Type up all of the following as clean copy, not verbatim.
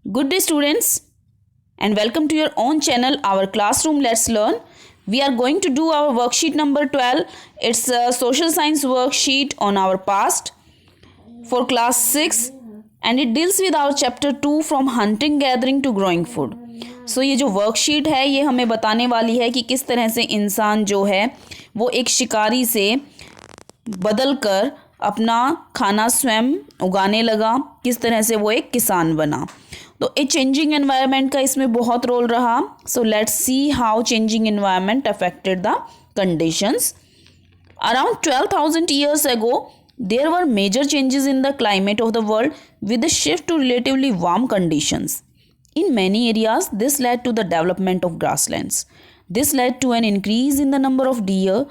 Good day, students, and welcome to your own channel, our classroom. Let's learn. We are going to do our worksheet number 12. It's a social science worksheet on our past for class 6, and it deals with our chapter 2 from hunting gathering to growing food. So ये जो worksheet है ये हमें बताने वाली है कि किस तरह से इंसान जो है वो एक शिकारी से बदल कर अपना खाना स्वयं उगाने लगा, किस तरह से वो एक किसान बना. तो ए चेंजिंग एनवायरनमेंट का इसमें बहुत रोल रहा. So let's see how changing environment affected the conditions. Around 12,000 years ago, there were major changes in the climate of the world with a shift to relatively warm conditions. In many areas, this led to the development of grasslands. This led to an increase in the number of deer,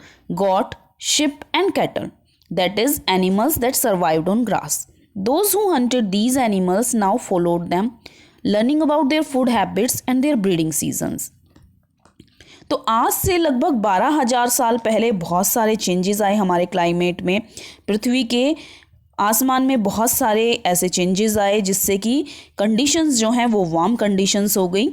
goat, sheep, and cattle, that is, animals that survived on grass. Those who hunted these animals now followed them, learning about their food habits and their breeding seasons. तो आज से लगभग 12,000 साल पहले बहुत सारे changes आए हमारे क्लाइमेट में. पृथ्वी के आसमान में बहुत सारे ऐसे चेंजेस आए जिससे कि कंडीशंस जो हैं वो वार्म कंडीशंस हो गई.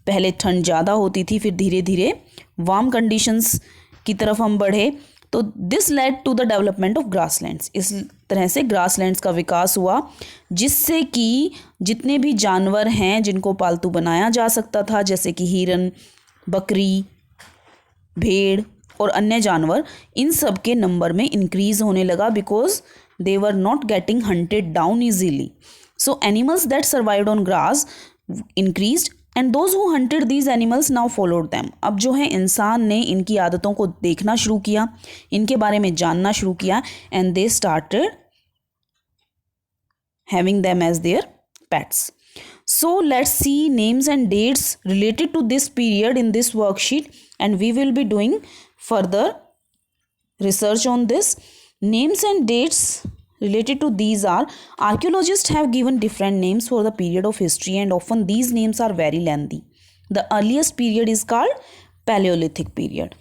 पहले ठंड ज़्यादा होती थी, फिर धीरे धीरे वार्म कंडीशंस की तरफ हम बढ़े. तो this led to the development of grasslands. इस तरह से ग्रासलैंड्स का विकास हुआ जिससे कि जितने भी जानवर हैं जिनको पालतू बनाया जा सकता था, जैसे कि हिरन, बकरी, भेड़ और अन्य जानवर, इन सब के नंबर में इंक्रीज होने लगा because they were not getting hunted down easily. So animals that survived on grass increased and those who hunted these animals now followed them. अब जो है इंसान ने इनकी आदतों को देखना शुरू किया, इनके बारे में जानना शुरू किया and they started having them as their pets. So let's see names and dates related to this period in this worksheet, and we will be doing further research on this. Names and dates related to these are: archaeologists have given different names for the period of history and often these names are very lengthy. The earliest period is called Paleolithic period.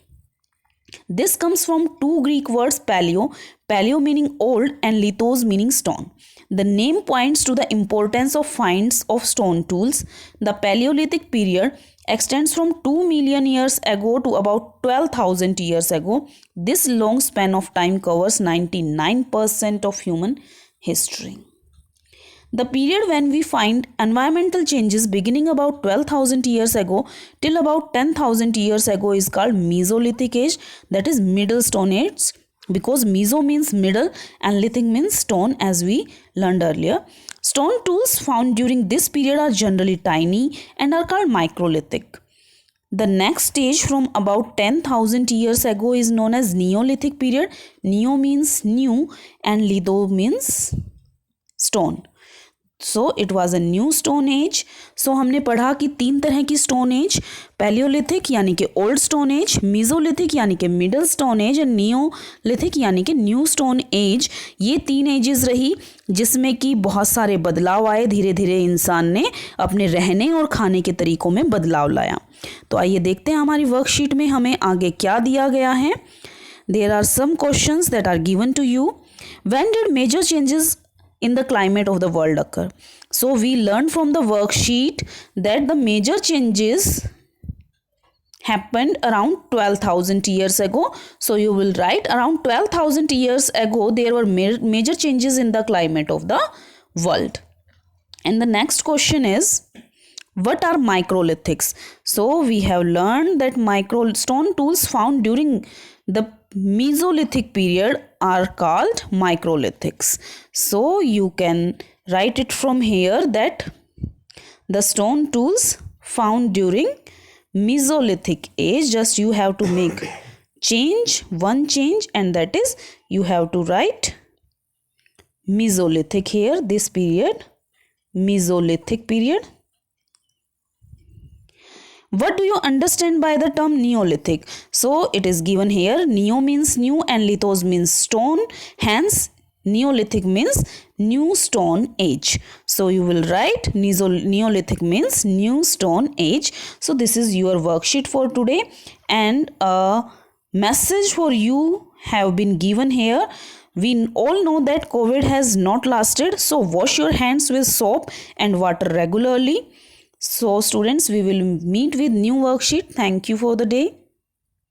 This comes from two Greek words, paleo meaning old and lithos meaning stone. The name points to the importance of finds of stone tools. The Paleolithic period extends from 2 million years ago to about 12,000 years ago. This long span of time covers 99% of human history. The period when we find environmental changes beginning about 12,000 years ago till about 10,000 years ago is called Mesolithic age, that is Middle Stone Age, because meso means middle and lithic means stone, as we learned earlier. Stone tools found during this period are generally tiny and are called microlithic. The next stage from about 10,000 years ago is known as Neolithic period. Neo means new and litho means stone. So it was a new stone age. So हमने पढ़ा कि 3 तरह की stone age, Palaeolithic यानी कि old stone age, mesolithic यानी कि middle stone age और नियोलिथिक यानी कि न्यू स्टोन एज. ये 3 एजेस रही जिसमें कि बहुत सारे बदलाव आए. धीरे धीरे इंसान ने अपने रहने और खाने के तरीक़ों में बदलाव लाया. तो आइए देखते हैं हमारी वर्कशीट में हमें आगे क्या दिया गया है. There are some questions that are given to you. When did major changes in the climate of the world occur? So we learned from the worksheet that the major changes happened around 12,000 years ago. So you will write around 12,000 years ago there were major changes in the climate of the world. And the next question is, what are microlithics? So we have learned that stone tools found during the Mesolithic period are called microlithics. So you can write it from here that the stone tools found during Mesolithic age, just you have to make one change, and that is you have to write Mesolithic here, this period, Mesolithic period. What do you understand by the term Neolithic? So it is given here, neo means new and lithos means stone, hence Neolithic means new stone age. So you will write Neolithic means new stone age. So this is your worksheet for today, and a message for you have been given here. We all know that COVID has not lasted, so wash your hands with soap and water regularly. So students, we will meet with new worksheet. Thank you for the day.